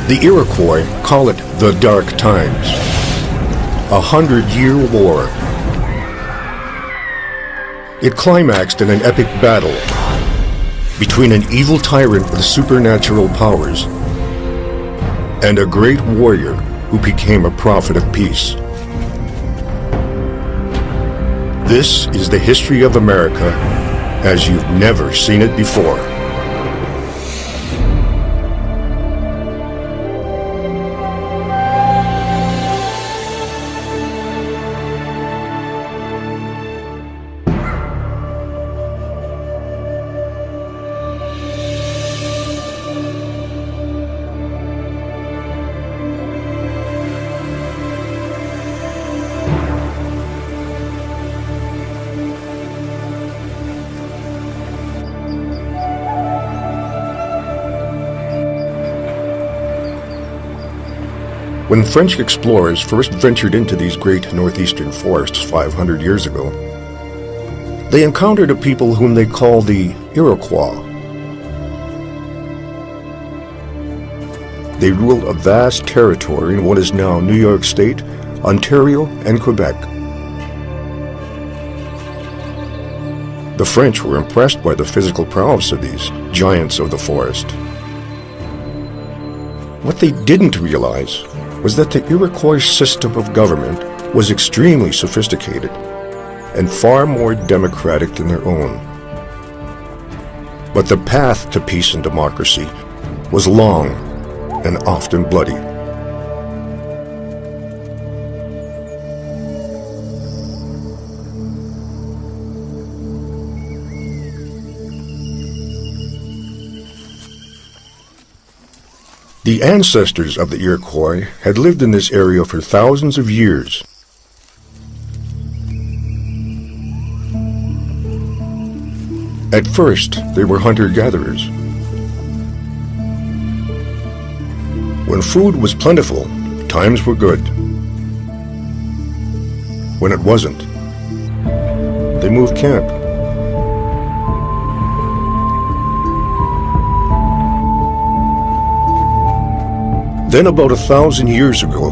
The Iroquois call it the Dark Times, a 100-year war. It climaxed in an epic battle between an evil tyrant with supernatural powers and a great warrior who became a prophet of peace. This is the history of America as you've never seen it before. When French explorers first ventured into these great northeastern forests 500 years ago, they encountered a people whom they called the Iroquois. They ruled a vast territory in what is now New York State, Ontario, and Quebec. The French were impressed by the physical prowess of these giants of the forest. What they didn't realize was that the Iroquois system of government was extremely sophisticated and far more democratic than their own. But the path to peace and democracy was long and often bloody. The ancestors of the Iroquois had lived in this area for thousands of years. At first, they were hunter-gatherers. When food was plentiful, times were good. When it wasn't, they moved camp. Then about 1,000 years ago,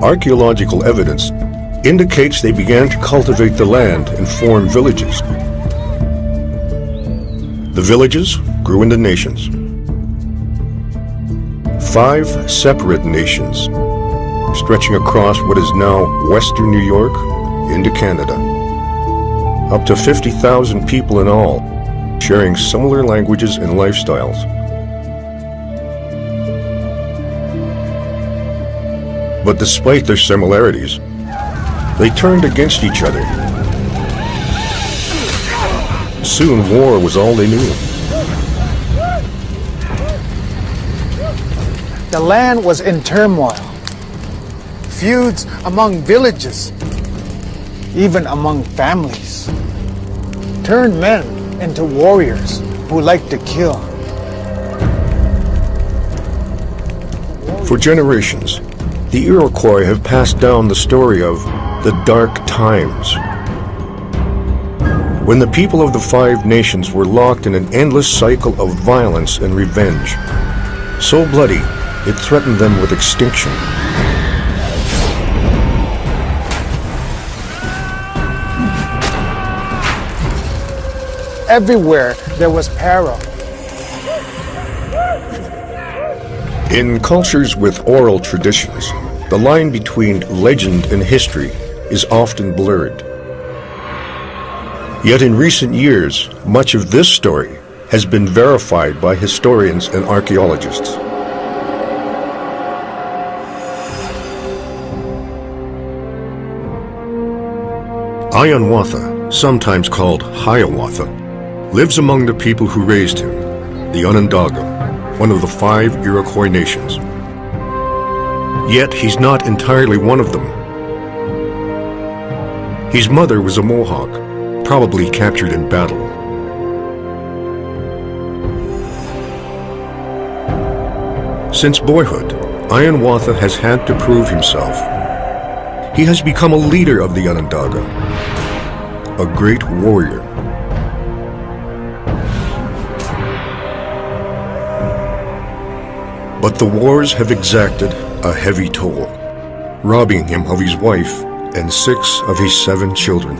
archaeological evidence indicates they began to cultivate the land and form villages. The villages grew into nations. 5 separate nations, stretching across what is now western New York into Canada. Up to 50,000 people in all, sharing similar languages and lifestyles. But despite their similarities, they turned against each other. Soon war was all they knew. The land was in turmoil. Feuds among villages, even among families, turned men into warriors who liked to kill. For generations, the Iroquois have passed down the story of the Dark Times, when the people of the 5 nations were locked in an endless cycle of violence and revenge, so bloody it threatened them with extinction. Everywhere there was peril. In cultures with oral traditions, the line between legend and history is often blurred. Yet in recent years, much of this story has been verified by historians and archaeologists. Hiawatha, sometimes called Hiawatha, lives among the people who raised him, the Onondaga, one of the 5 Iroquois nations. Yet he's not entirely one of them. His mother was a Mohawk, probably captured in battle. Since boyhood, Hiawatha has had to prove himself. He has become a leader of the Onondaga, a great warrior. But the wars have exacted a heavy toll, robbing him of his wife and 6 of his 7 children.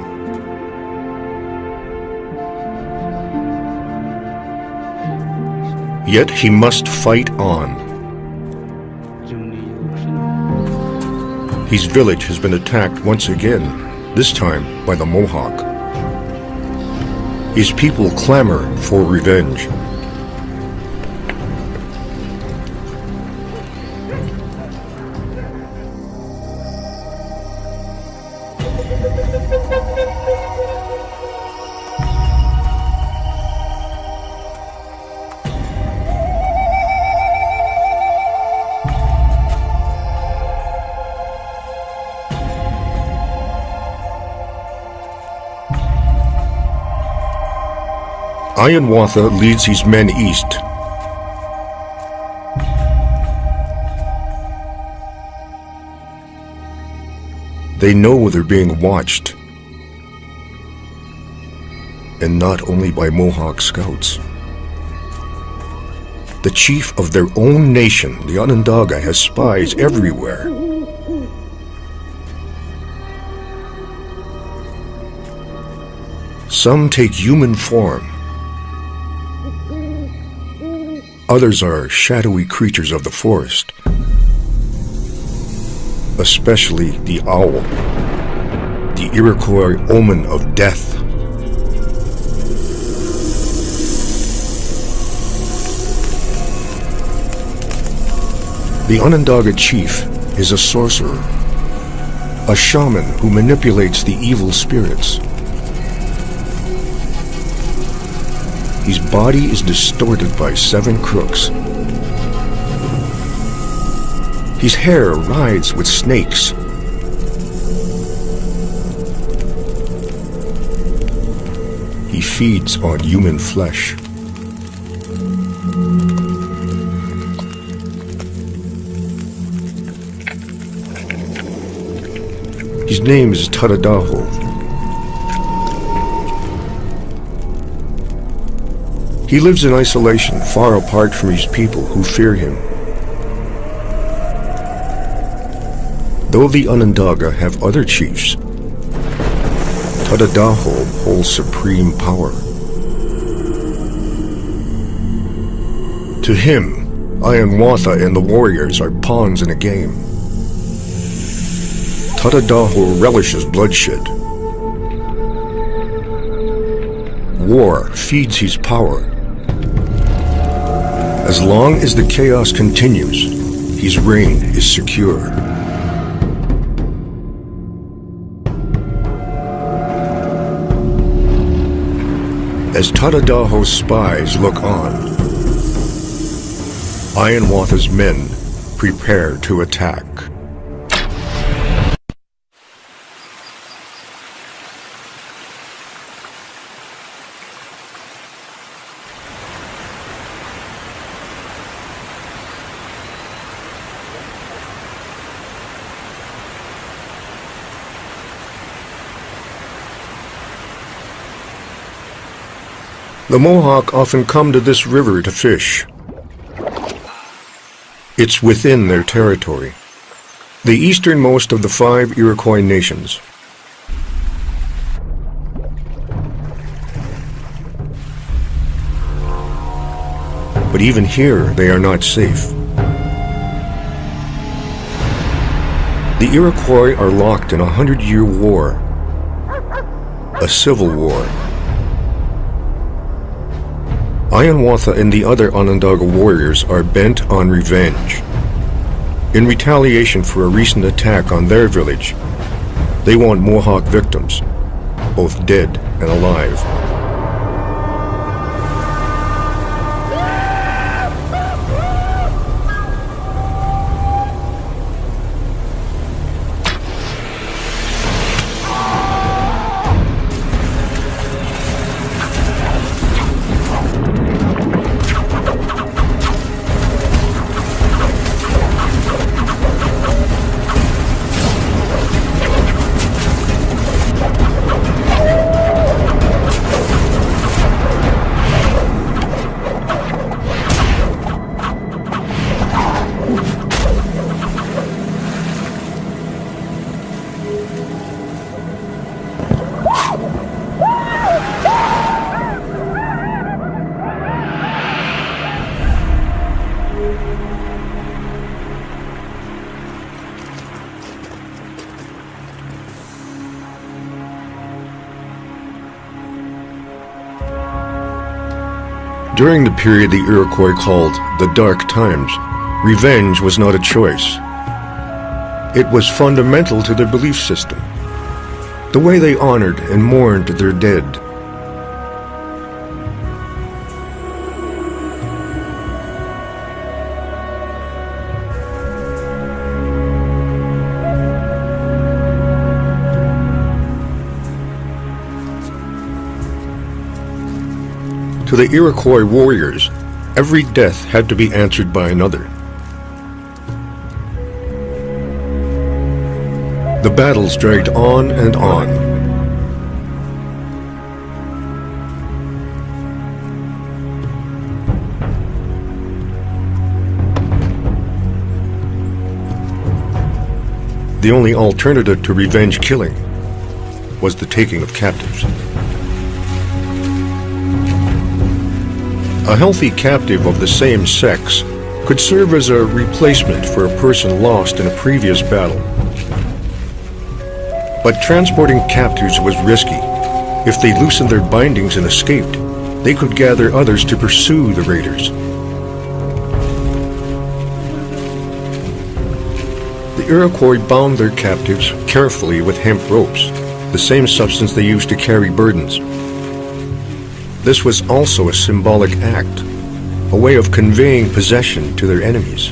Yet he must fight on. His village has been attacked once again, this time by the Mohawk. His people clamor for revenge. Hiawatha leads his men east. They know they're being watched, and not only by Mohawk scouts. The chief of their own nation, the Onondaga, has spies everywhere. Some take human form. Others are shadowy creatures of the forest, especially the owl, the Iroquois omen of death. The Onondaga chief is a sorcerer, a shaman who manipulates the evil spirits. His body is distorted by 7 crooks. His hair writhes with snakes. He feeds on human flesh. His name is Tadadaho. He lives in isolation, far apart from his people who fear him. Though the Onondaga have other chiefs, Tadadaho holds supreme power. To him, Hiawatha and the warriors are pawns in a game. Tadadaho relishes bloodshed. War feeds his power. As long as the chaos continues, his reign is secure. As Tadadaho's spies look on, Hiawatha's men prepare to attack. The Mohawk often come to this river to fish. It's within their territory, the easternmost of the 5 Iroquois nations. But even here, they are not safe. The Iroquois are locked in a 100-year war, a civil war. Hiawatha and the other Onondaga warriors are bent on revenge. In retaliation for a recent attack on their village, they want Mohawk victims, both dead and alive. During the period the Iroquois called the Dark Times, revenge was not a choice. It was fundamental to their belief system, the way they honored and mourned their dead. To the Iroquois warriors, every death had to be answered by another. The battles dragged on and on. The only alternative to revenge killing was the taking of captives. A healthy captive of the same sex could serve as a replacement for a person lost in a previous battle. But transporting captives was risky. If they loosened their bindings and escaped, they could gather others to pursue the raiders. The Iroquois bound their captives carefully with hemp ropes, the same substance they used to carry burdens. This was also a symbolic act, a way of conveying possession to their enemies.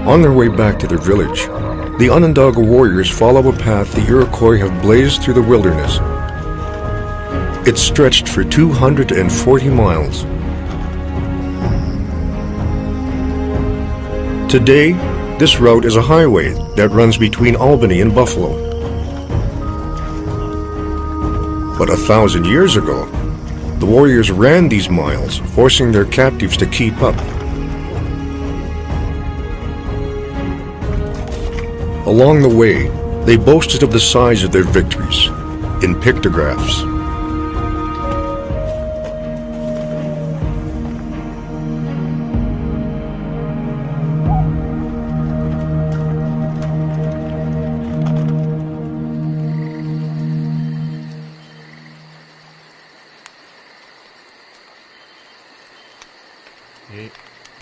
On their way back to their village, the Onondaga warriors follow a path the Iroquois have blazed through the wilderness. It stretched for 240 miles. Today, this route is a highway that runs between Albany and Buffalo. But 1,000 years ago, the warriors ran these miles, forcing their captives to keep up. Along the way, they boasted of the size of their victories in pictographs.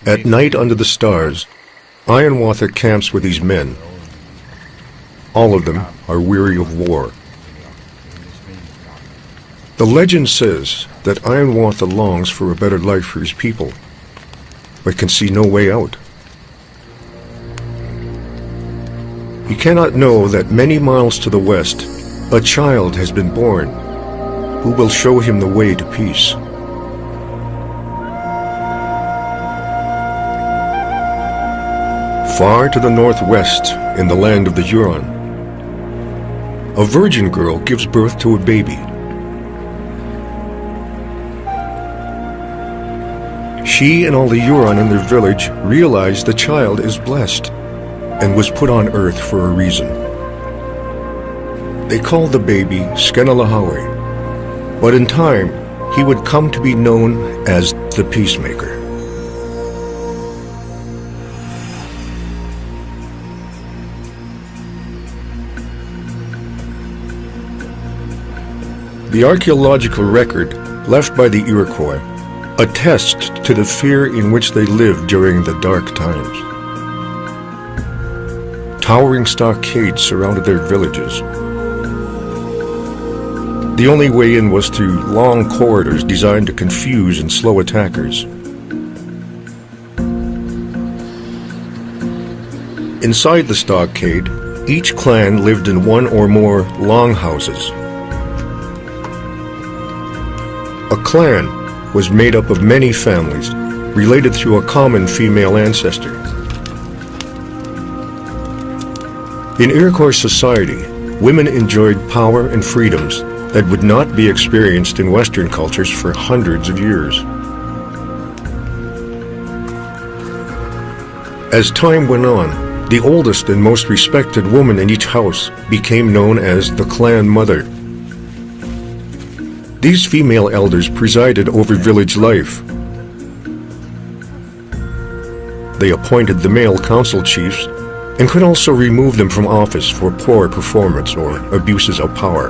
At night under the stars, Ironwater camps with these men. All of them are weary of war. The legend says that Ironwater longs for a better life for his people, but can see no way out. He cannot know that many miles to the west, a child has been born who will show him the way to peace. Far to the northwest, in the land of the Huron, a virgin girl gives birth to a baby. She and all the Huron in their village realize the child is blessed and was put on earth for a reason. They call the baby Skenalahawe, but in time he would come to be known as the Peacemaker. The archaeological record left by the Iroquois attests to the fear in which they lived during the dark times. Towering stockades surrounded their villages. The only way in was through long corridors designed to confuse and slow attackers. Inside the stockade, each clan lived in one or more longhouses. A clan was made up of many families, related through a common female ancestor. In Iroquois society, women enjoyed power and freedoms that would not be experienced in Western cultures for hundreds of years. As time went on, The oldest and most respected woman in each house became known as the clan mother. These female elders presided over village life. They appointed the male council chiefs and could also remove them from office for poor performance or abuses of power.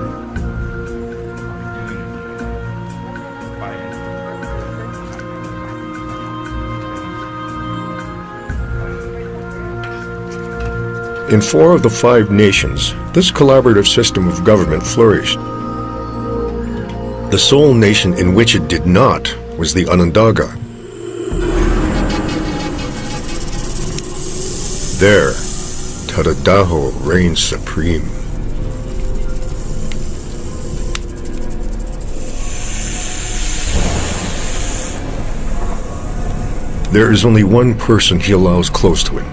In 4 of the 5 nations, this collaborative system of government flourished. The sole nation in which it did not was the Onondaga. There, Tadadaho reigned supreme. There is only one person he allows close to him,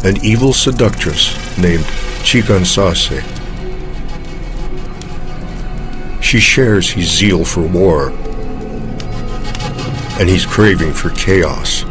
an evil seductress named Chikansase. She shares his zeal for war, and he's craving for chaos.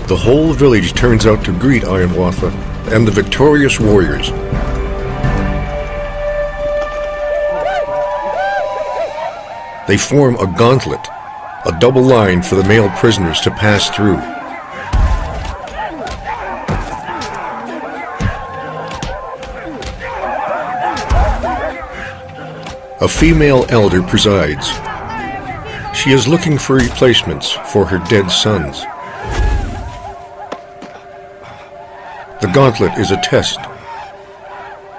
The whole village turns out to greet Ironwatha and the victorious warriors. They form a gauntlet, a double line for the male prisoners to pass through. A female elder presides. She is looking for replacements for her dead sons. The gauntlet is a test.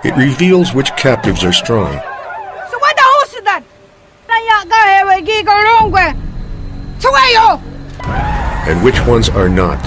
It reveals which captives are strong. And which ones are not.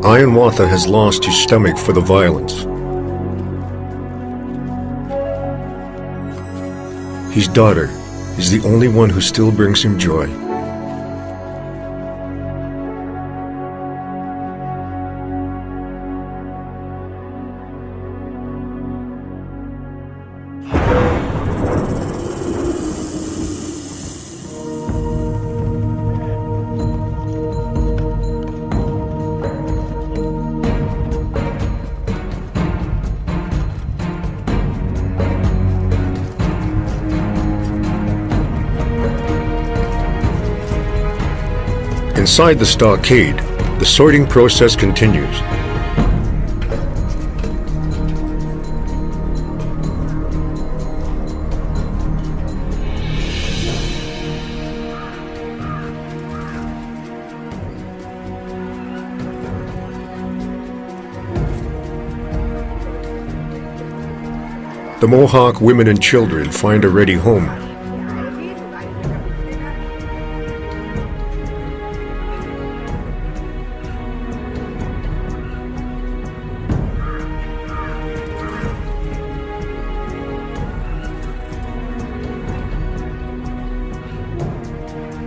Ironwatha has lost his stomach for the violence. His daughter is the only one who still brings him joy. Inside the stockade, the sorting process continues. The Mohawk women and children find a ready home.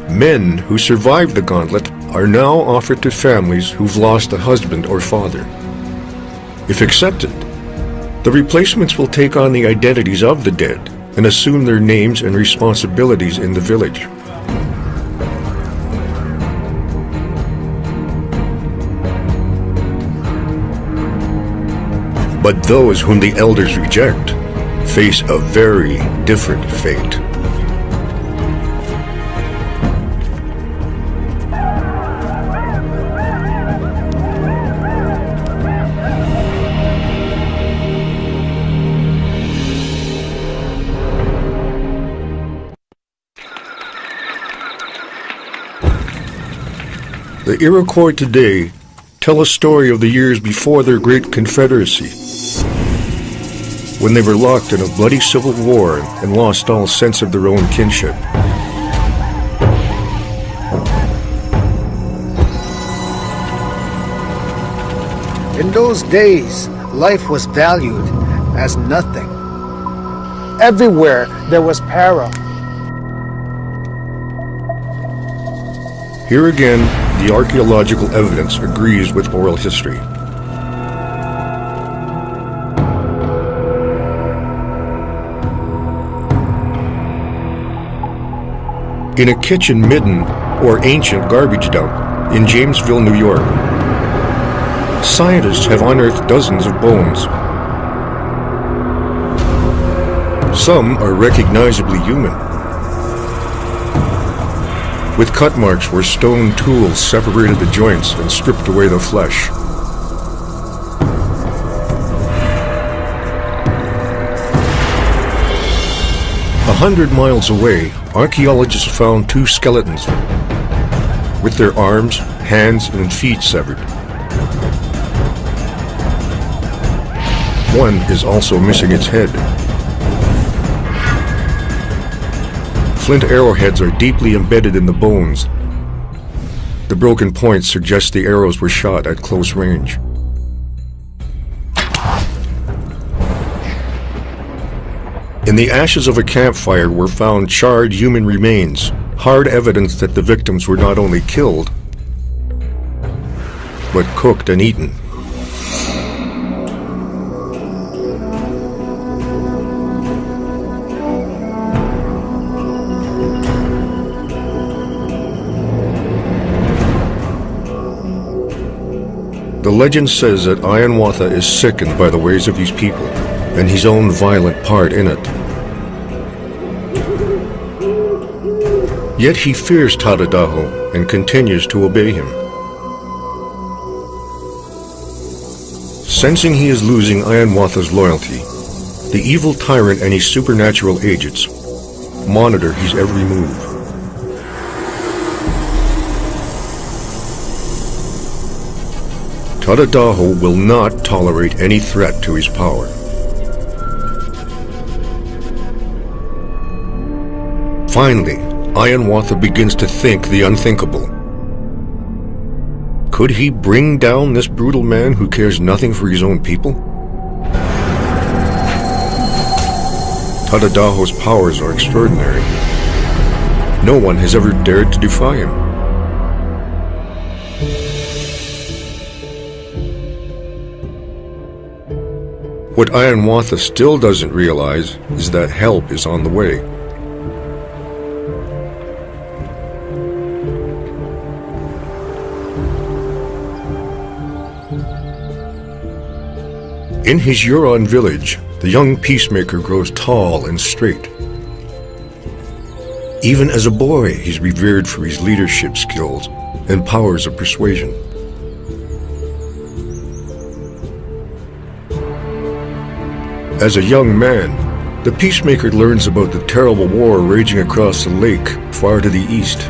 Men who survived the gauntlet are now offered to families who've lost a husband or father. If accepted, the replacements will take on the identities of the dead and assume their names and responsibilities in the village. But those whom the elders reject face a very different fate. The Iroquois today tell a story of the years before their great confederacy, when they were locked in a bloody civil war and lost all sense of their own kinship. In those days, life was valued as nothing. Everywhere there was peril. Here again, the archaeological evidence agrees with oral history. In a kitchen midden, or ancient garbage dump, in Jamesville, New York, scientists have unearthed dozens of bones. Some are recognizably human, with cut marks where stone tools separated the joints and stripped away the flesh. 100 miles away, archaeologists found two skeletons with their arms, hands, and feet severed. One is also missing its head. Flint arrowheads are deeply embedded in the bones. The broken points suggest the arrows were shot at close range. In the ashes of a campfire were found charred human remains, hard evidence that the victims were not only killed, but cooked and eaten. The legend says that Hiawatha is sickened by the ways of these people and his own violent part in it. Yet he fears Tadadaho and continues to obey him. Sensing he is losing Hiawatha's loyalty, the evil tyrant and his supernatural agents monitor his every move. Tadadaho will not tolerate any threat to his power. Finally, Hiawatha begins to think the unthinkable. Could he bring down this brutal man who cares nothing for his own people? Tadadaho's powers are extraordinary. No one has ever dared to defy him. What Hiawatha still doesn't realize is that help is on the way. In his Huron village, the young peacemaker grows tall and straight. Even as a boy, he's revered for his leadership skills and powers of persuasion. As a young man, the peacemaker learns about the terrible war raging across the lake far to the east.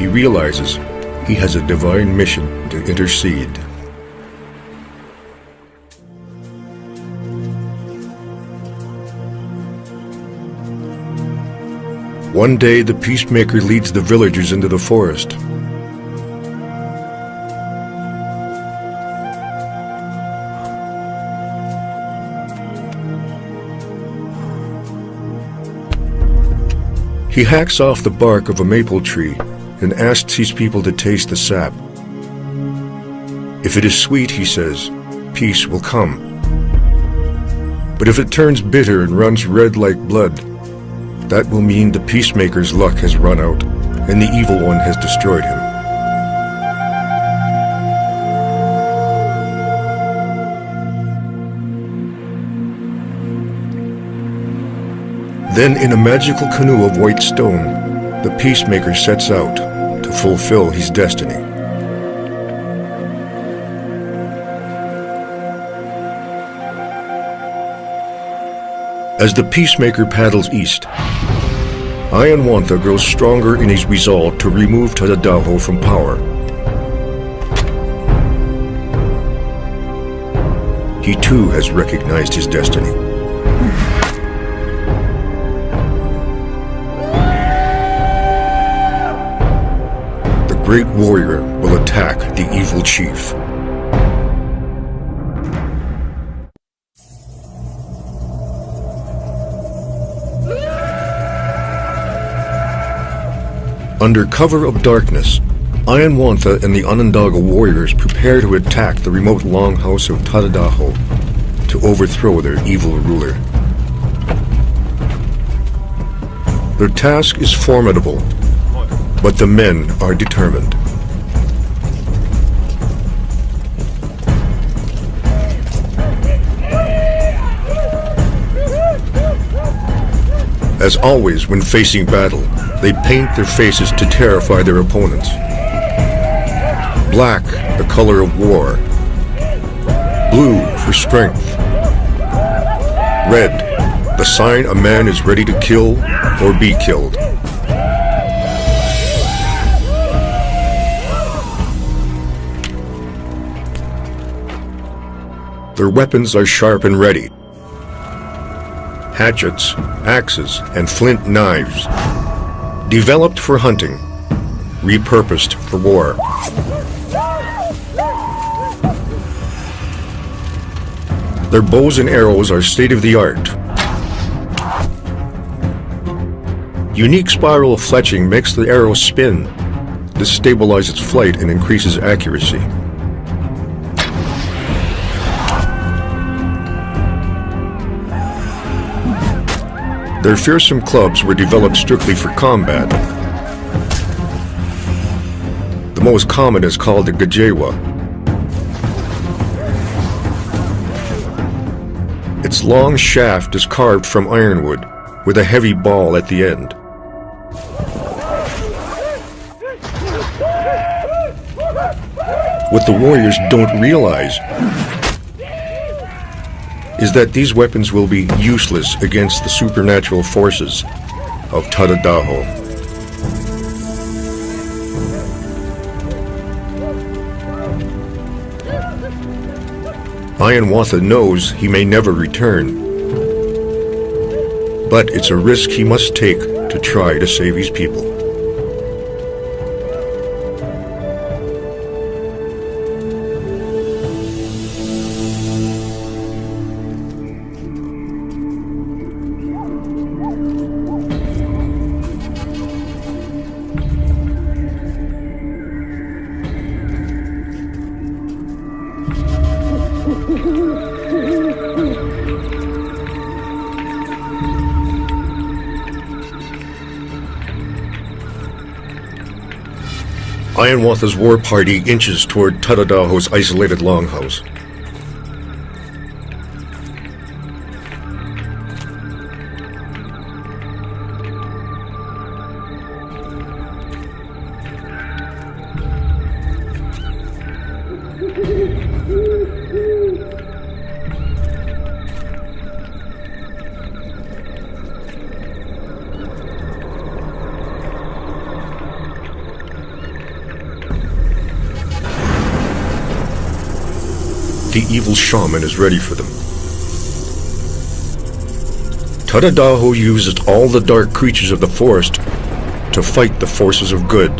He realizes he has a divine mission to intercede. One day, the peacemaker leads the villagers into the forest. He hacks off the bark of a maple tree and asks his people to taste the sap. If it is sweet, he says, peace will come. But if it turns bitter and runs red like blood, that will mean the peacemaker's luck has run out and the evil one has destroyed him. Then, in a magical canoe of white stone, the peacemaker sets out to fulfill his destiny. As the peacemaker paddles east, Ironwantha grows stronger in his resolve to remove Tadadaho from power. He too has recognized his destiny. The great warrior will attack the evil chief. Under cover of darkness, Ironwantha and the Onondaga warriors prepare to attack the remote longhouse of Tadadaho to overthrow their evil ruler. Their task is formidable, but the men are determined. As always when facing battle, they paint their faces to terrify their opponents. Black, the color of war. Blue for strength. Red, the sign a man is ready to kill or be killed. Their weapons are sharp and ready. Hatchets, axes, and flint knives. Developed for hunting, repurposed for war. Their bows and arrows are state-of-the-art. Unique spiral fletching makes the arrow spin. This stabilizes flight and increases accuracy. Their fearsome clubs were developed strictly for combat. The most common is called the gajewa. Its long shaft is carved from ironwood, with a heavy ball at the end. What the warriors don't realize is that these weapons will be useless against the supernatural forces of Tadadaho. Ironwantha knows he may never return, but it's a risk he must take to try to save his people. Ironwantha's war party inches toward Tadadaho's isolated longhouse. The evil shaman is ready for them. Tadadaho uses all the dark creatures of the forest to fight the forces of good.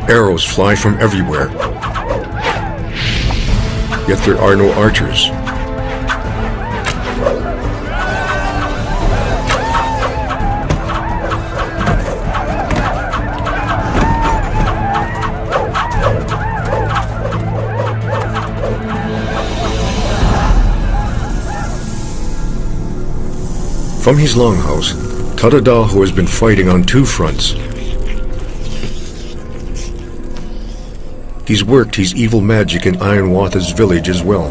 Arrows fly from everywhere, yet there are no archers. From his longhouse, Tadadaho has been fighting on two fronts. He's worked his evil magic in Ironwantha's village as well.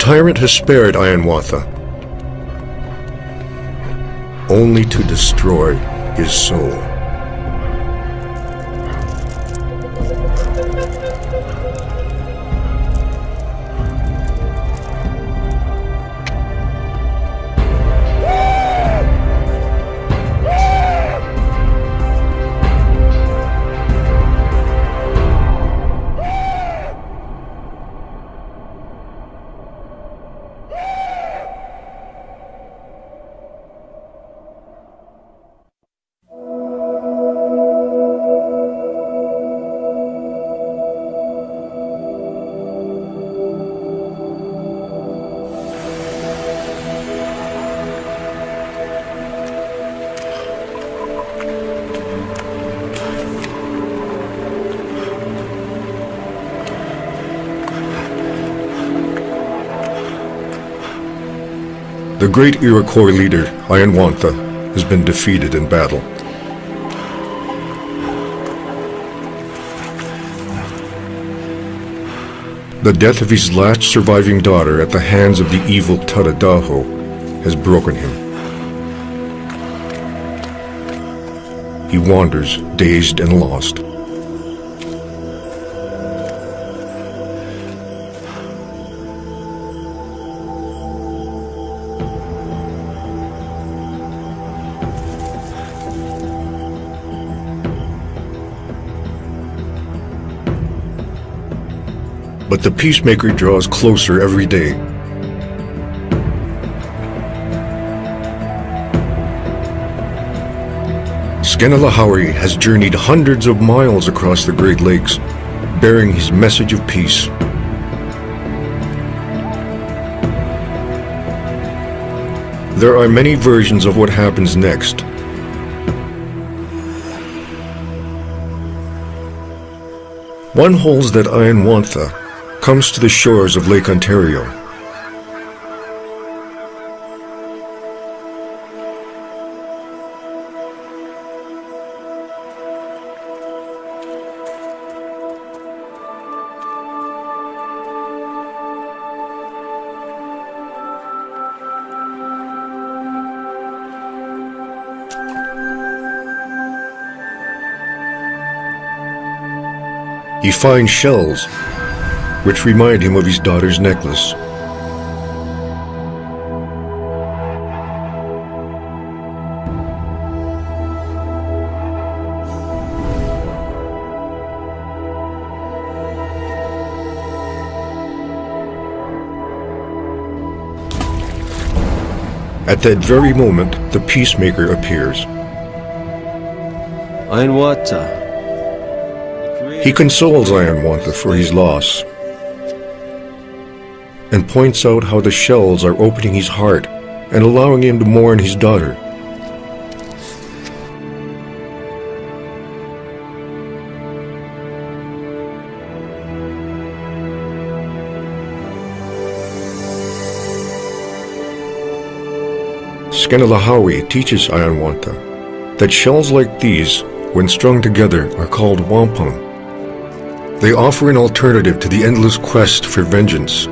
tyrant has spared Hiawatha, only to destroy his soul. The great Iroquois leader, Hiawatha, has been defeated in battle. The death of his last surviving daughter at the hands of the evil Tadadaho has broken him. He wanders, dazed and lost. But the peacemaker draws closer every day. Skenalahauri has journeyed hundreds of miles across the Great Lakes, bearing his message of peace. There are many versions of what happens next. One holds that Hiawatha comes to the shores of Lake Ontario. He finds shells, which remind him of his daughter's necklace. At that very moment, the peacemaker appears. Hiawatha. He consoles Hiawatha for his loss and points out how the shells are opening his heart and allowing him to mourn his daughter. Skenalahauri teaches Hiawatha that shells like these, when strung together, are called wampum. They offer an alternative to the endless quest for vengeance,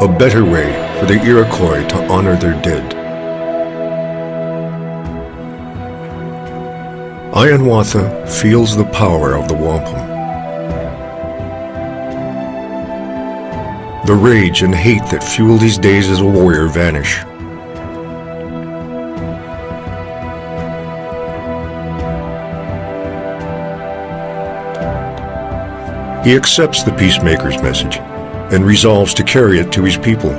a better way for the Iroquois to honor their dead. Hiawatha feels the power of the wampum. The rage and hate that fueled his days as a warrior vanish. He accepts the peacemaker's message and resolves to carry it to his people.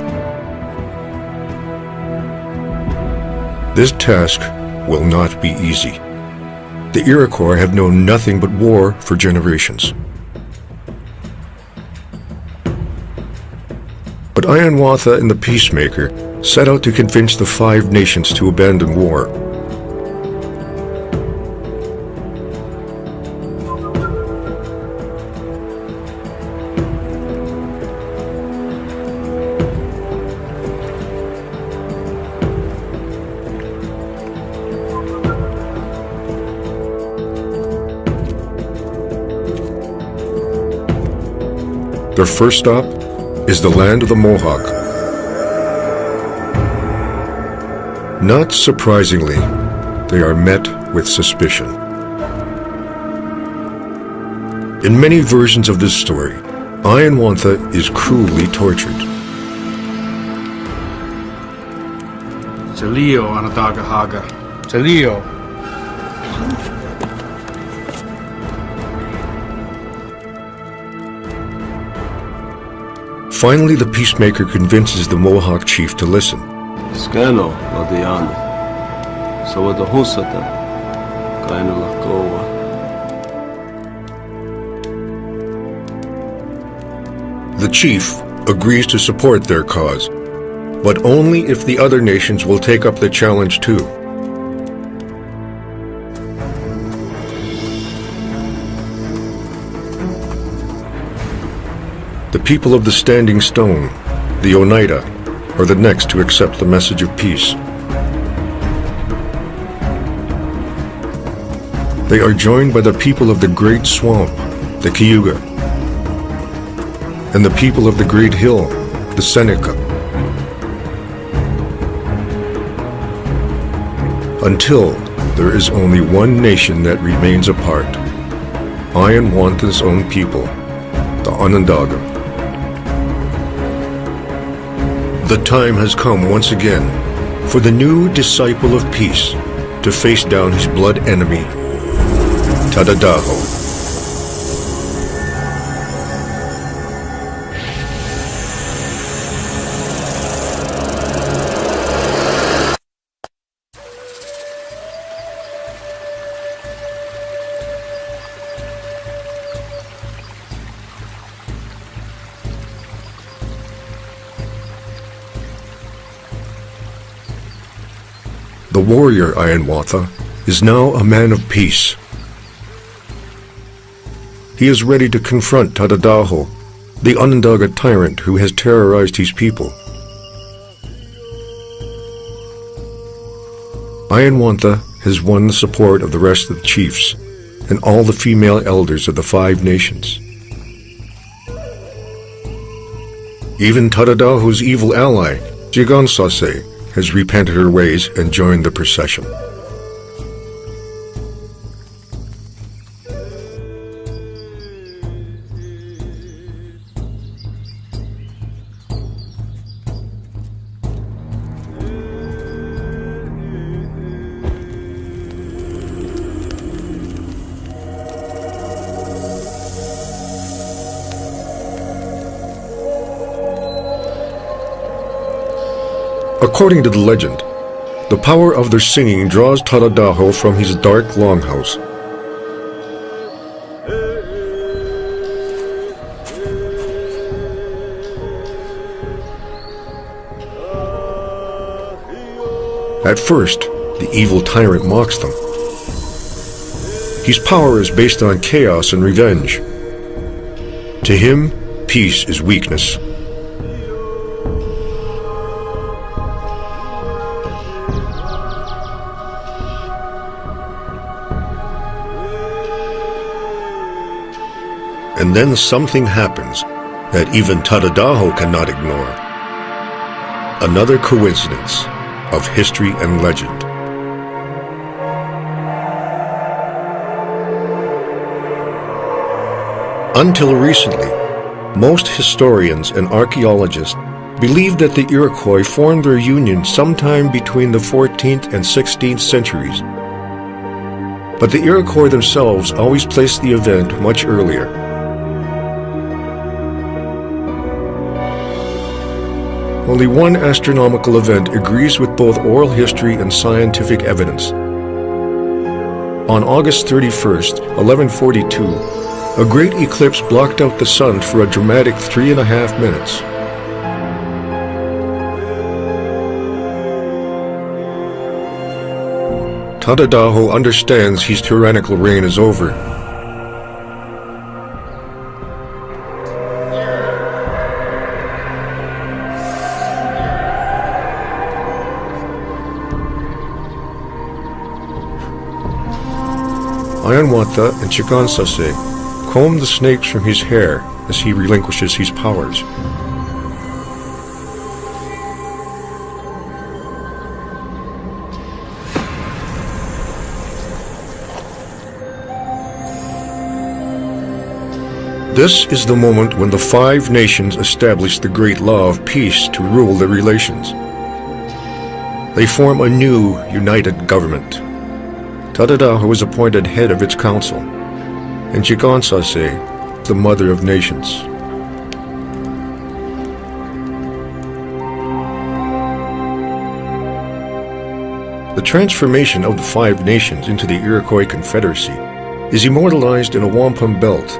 This task will not be easy. The Iroquois have known nothing but war for generations. But Hiawatha and the peacemaker set out to convince the Five Nations to abandon war. Their first stop, is the land of the Mohawk. Not surprisingly, they are met with suspicion. In many versions of this story, Ayanwantha is cruelly tortured. Jaleo Anadagahaga. Jaleo. Finally, the peacemaker convinces the Mohawk chief to listen. Scano Ladiana. Sawada Husata. Kaina Lakoa. The chief agrees to support their cause, but only if the other nations will take up the challenge too. The people of the Standing Stone, the Oneida, are the next to accept the message of peace. They are joined by the people of the Great Swamp, the Cayuga, and the people of the Great Hill, the Seneca. Until there is only one nation that remains apart, Ayanwantha's own people, the Onondaga. The time has come once again for the new disciple of peace to face down his blood enemy, Tadadaho. The warrior Ayanwantha is now a man of peace. He is ready to confront Tadadaho, the Onondaga tyrant who has terrorized his people. Ayanwantha has won the support of the rest of the chiefs and all the female elders of the 5 nations. Even Tadadaho's evil ally, Jigansase, has repented her ways and joined the procession. According to the legend, the power of their singing draws Tadadaho from his dark longhouse. At first, the evil tyrant mocks them. His power is based on chaos and revenge. To him, peace is weakness. And then something happens that even Tadadaho cannot ignore. Another coincidence of history and legend. Until recently, most historians and archaeologists believed that the Iroquois formed their union sometime between the 14th and 16th centuries. But the Iroquois themselves always placed the event much earlier. Only one astronomical event agrees with both oral history and scientific evidence. On August 31st, 1142, a great eclipse blocked out the sun for a dramatic 3.5 minutes. Tadadaho understands his tyrannical reign is over. Ayanwantha and Chikansase comb the snakes from his hair as he relinquishes his powers. This is the moment when the five nations established the great law of peace to rule their relations. They form a new, united government. Tadadaha was appointed head of its council, and Chikansase, the mother of nations. The transformation of the five nations into the Iroquois Confederacy is immortalized in a wampum belt.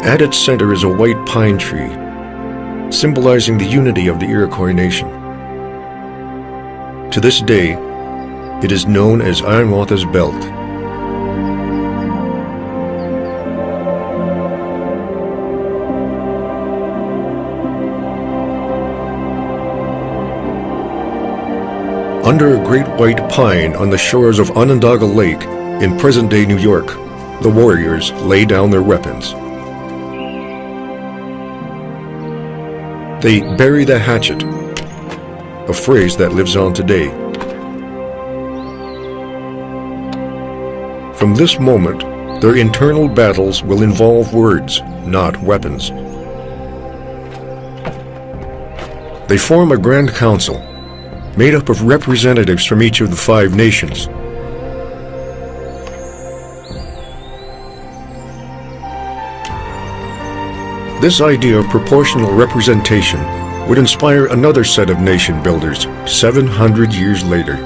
At its center is a white pine tree, symbolizing the unity of the Iroquois nation. To this day, it is known as Ironwatha's Belt. Under a great white pine on the shores of Onondaga Lake in present-day New York, the warriors lay down their weapons. They bury the hatchet, a phrase that lives on today. From this moment, their internal battles will involve words, not weapons. They form a grand council, made up of representatives from each of the five nations. This idea of proportional representation would inspire another set of nation builders 700 years later.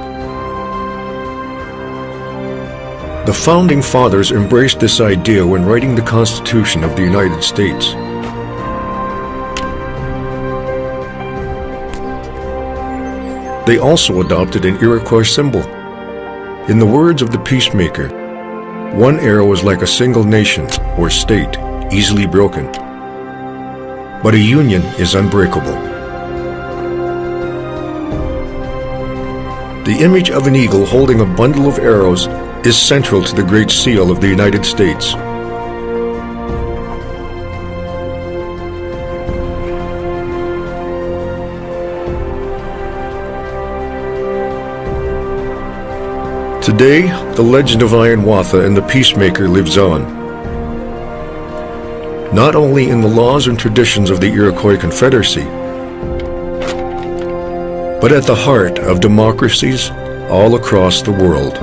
The Founding Fathers embraced this idea when writing the Constitution of the United States. They also adopted an Iroquois symbol. In the words of the peacemaker, one arrow is like a single nation or state, easily broken. But a union is unbreakable. The image of an eagle holding a bundle of arrows is central to the Great Seal of the United States. Today, the legend of Ironwatha and the Peacemaker lives on. Not only in the laws and traditions of the Iroquois Confederacy, but at the heart of democracies all across the world.